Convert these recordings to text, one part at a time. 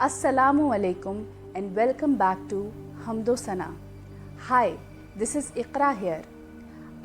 Assalamu alaikum and welcome back to Hamdo Sana. Hi, this is Iqra here.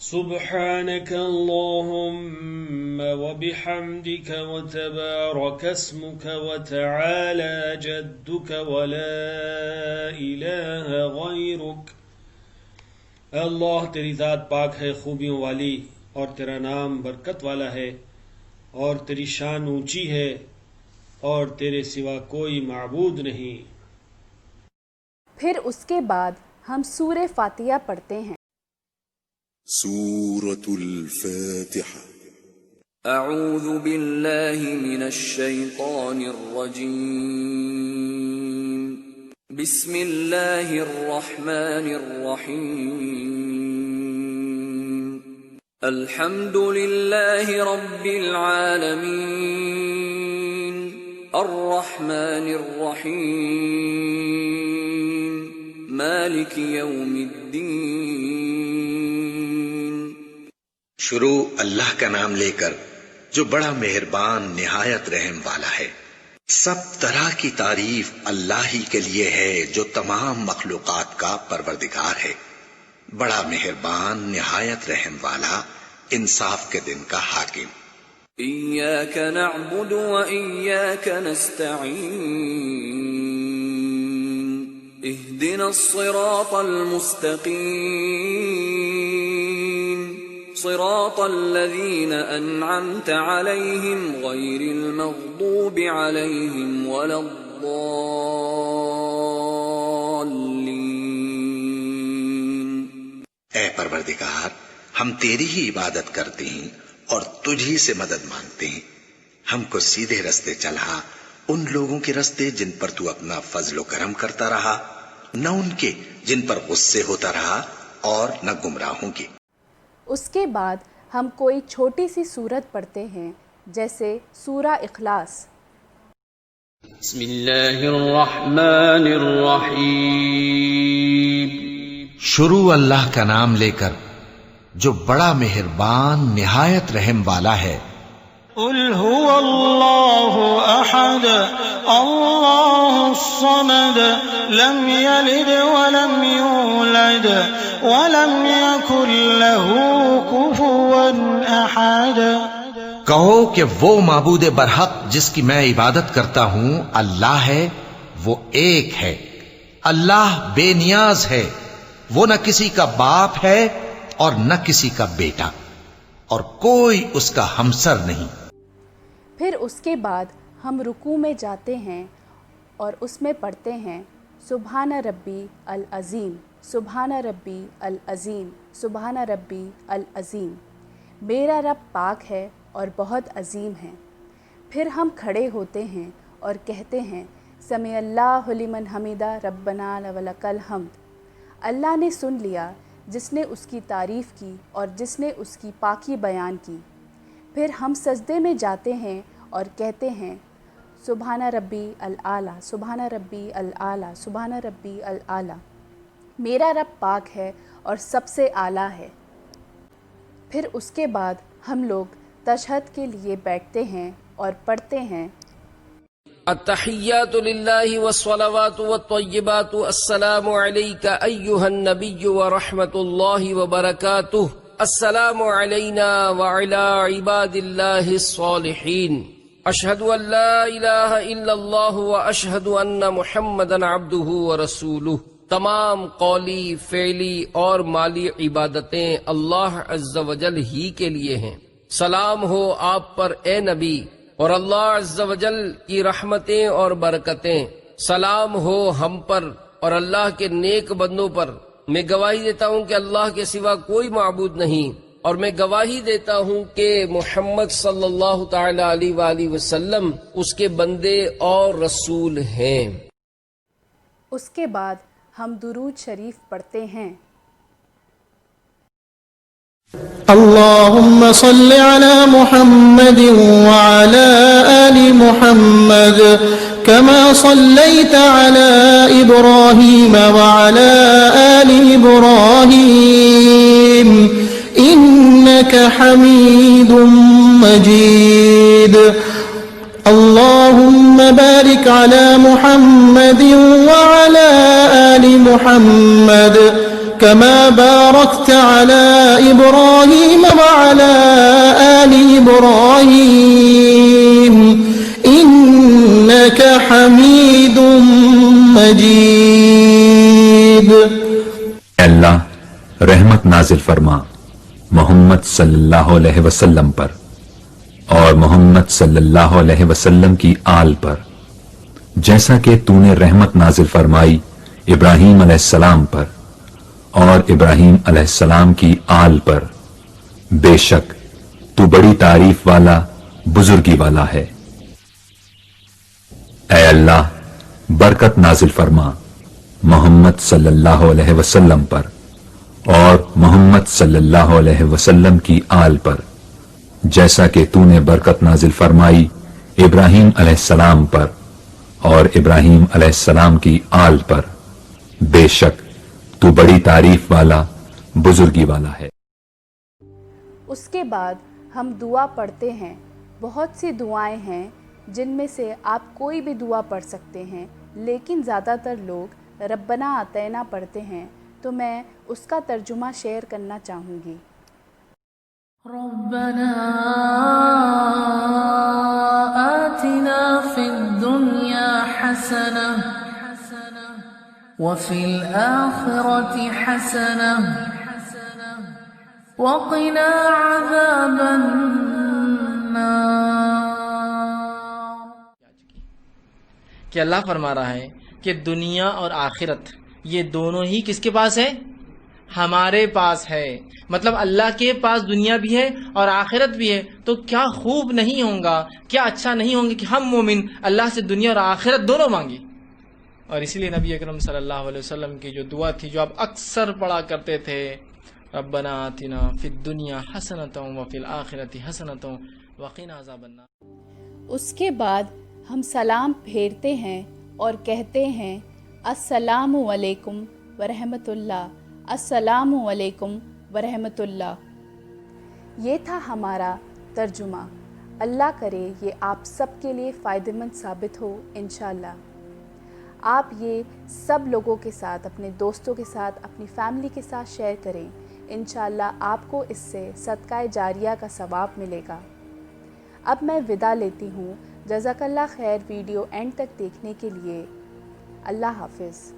سبحانك اللهم وبحمدك وتبارك اسمك وتعالى جدك ولا إله غيرك۔ اللہ تیری ذات پاک ہے، خوبیوں والی، اور تیرا نام برکت والا ہے، اور تیری شان اونچی ہے، اور تیرے سوا کوئی معبود نہیں۔ پھر اس کے بعد ہم سورہ فاتحہ پڑھتے ہیں۔ سورة الفاتحة۔ اعوذ باللہ من الشیطان الرجیم، بسم اللہ الرحمن الرحیم، الحمد للہ رب العالمین، الرحمن الرحیم، مالک یوم الدین۔ شروع اللہ کا نام لے کر جو بڑا مہربان نہایت رحم والا ہے۔ سب طرح کی تعریف اللہ ہی کے لیے ہے جو تمام مخلوقات کا پروردگار ہے، بڑا مہربان نہایت رحم والا، انصاف کے دن کا حاکم۔ ایاک نعبد و ایاک نستعین، اہدنا الصراط المستقیم، صراط الذین انعمت علیہم غیر المغضوب علیہم ولا الضالین۔ اے پروردگار، ہم تیری ہی عبادت کرتے ہیں اور تجھ ہی سے مدد مانگتے ہیں، ہم کو سیدھے رستے چلا، ان لوگوں کے رستے جن پر تو اپنا فضل و کرم کرتا رہا، نہ ان کے جن پر غصے ہوتا رہا، اور نہ گمراہوں کے۔ اس کے بعد ہم کوئی چھوٹی سی سورت پڑھتے ہیں، جیسے سورہ اخلاص۔ بسم اللہ الرحمن الرحیم، شروع اللہ کا نام لے کر جو بڑا مہربان نہایت رحم والا ہے۔ قل هو اللہ احد اللہ الصمد لم یلد ولم یولد ولم یکن له کفوا احد۔ کہو کہ وہ معبود برحق جس کی میں عبادت کرتا ہوں اللہ ہے، وہ ایک ہے، اللہ بے نیاز ہے، وہ نہ کسی کا باپ ہے اور نہ کسی کا بیٹا، اور کوئی اس کا ہمسر نہیں۔ پھر اس کے بعد ہم رکوع میں جاتے ہیں اور اس میں پڑھتے ہیں سبحان ربی العظیم، سبحان ربی العظیم، سبحان ربی العظیم، میرا رب پاک ہے اور بہت عظیم ہے۔ پھر ہم کھڑے ہوتے ہیں اور کہتے ہیں سمع اللہ لمن حمیدہ ربنا ولک الحمد۔ اللہ نے سن لیا جس نے اس کی تعریف کی اور جس نے اس کی پاکی بیان کی۔ پھر ہم سجدے میں جاتے ہیں اور کہتے ہیں سبحان ربی العلیٰ، سبحان ربی العلیٰ، سبحان ربی العلیٰ، میرا رب پاک ہے اور سب سے اعلیٰ ہے۔ پھر اس کے بعد ہم لوگ تشہد کے لیے بیٹھتے ہیں اور پڑھتے ہیں التحیات للہ والصلوات والطیبات السلام علیک ایہا النبی ورحمۃ اللہ وبرکاتہ السلام علینا وعلی عباد اللہ الصالحین اشہد ان لا الہ الا اللہ واشہد ان محمدا عبدہ ورسولہ۔ تمام قولی، فعلی اور مالی عبادتیں اللہ عز و جل ہی کے لیے ہیں۔ سلام ہو آپ پر اے نبی، اور اللہ عز و جل کی رحمتیں اور برکتیں۔ سلام ہو ہم پر اور اللہ کے نیک بندوں پر۔ میں گواہی دیتا ہوں کہ اللہ کے سوا کوئی معبود نہیں، اور میں گواہی دیتا ہوں کہ محمد صلی اللہ تعالی علیہ وآلہ وسلم اس کے بندے اور رسول ہیں۔ اس کے بعد ہم درود شریف پڑھتے ہیں۔ اللهم صل على محمد وعلى آل محمد كما صليت على إبراهيم وعلى آل إبراهيم إنك حميد مجيد اللهم بارك على محمد وعلى آل محمد كما باركت على إبراهيم وعلى آل إبراهيم إنك حميد مجيد۔ اللہ رحمت نازل فرما محمد صلی اللہ علیہ وسلم پر اور محمد صلی اللہ علیہ وسلم کی آل پر، جیسا کہ تو نے رحمت نازل فرمائی ابراہیم علیہ السلام پر اور ابراہیم علیہ السلام کی آل پر، بے شک تو بڑی تعریف والا، بزرگی والا ہے۔ اے اللہ برکت نازل فرما محمد صلی اللہ علیہ وسلم پر اور محمد صلی اللہ علیہ وسلم کی آل پر، جیسا کہ تو نے برکت نازل فرمائی ابراہیم علیہ السلام پر اور ابراہیم علیہ السلام کی آل پر، بے شک تو بڑی تعریف والا، بزرگی والا ہے۔ اس کے بعد ہم دعا پڑھتے ہیں۔ بہت سی دعائیں ہیں جن میں سے آپ کوئی بھی دعا پڑھ سکتے ہیں، لیکن زیادہ تر لوگ ربنا آتینا پڑھتے ہیں، تو میں اس کا ترجمہ شیئر کرنا چاہوں گی۔ ربنا آتنا فی الدنیا حسنہ وفي الآخرة حسنة وقنا عذاب النار۔ کہ اللہ فرما رہا ہے کہ دنیا اور آخرت یہ دونوں ہی کس کے پاس ہے؟ ہمارے پاس ہے۔ مطلب اللہ کے پاس دنیا بھی ہے اور آخرت بھی ہے، تو کیا خوب نہیں ہوگا، کیا اچھا نہیں ہوگا کہ ہم مومن اللہ سے دنیا اور آخرت دونوں مانگیں۔ اور اسی لیے نبی اکرم صلی اللہ علیہ وسلم کی جو دعا تھی، جو آپ اکثر پڑھا کرتے تھے، ربنا آتنا فی الدنیا حسنۃ وفی الآخرۃ حسنۃ وقنا عذاب النار۔ اس کے بعد ہم سلام پھیرتے ہیں اور کہتے ہیں السلام علیکم ورحمۃ اللہ، السلام علیکم ورحمۃ اللہ۔ یہ تھا ہمارا ترجمہ۔ اللہ کرے یہ آپ سب کے لیے فائدہ مند ثابت ہو انشاءاللہ۔ آپ یہ سب لوگوں کے ساتھ، اپنے دوستوں کے ساتھ، اپنی فیملی کے ساتھ شیئر کریں، انشاءاللہ آپ کو اس سے صدقہ جاریہ کا ثواب ملے گا۔ اب میں ودا لیتی ہوں۔ جزاک اللہ خیر۔ ویڈیو اینڈ تک دیکھنے کے لیے اللہ حافظ۔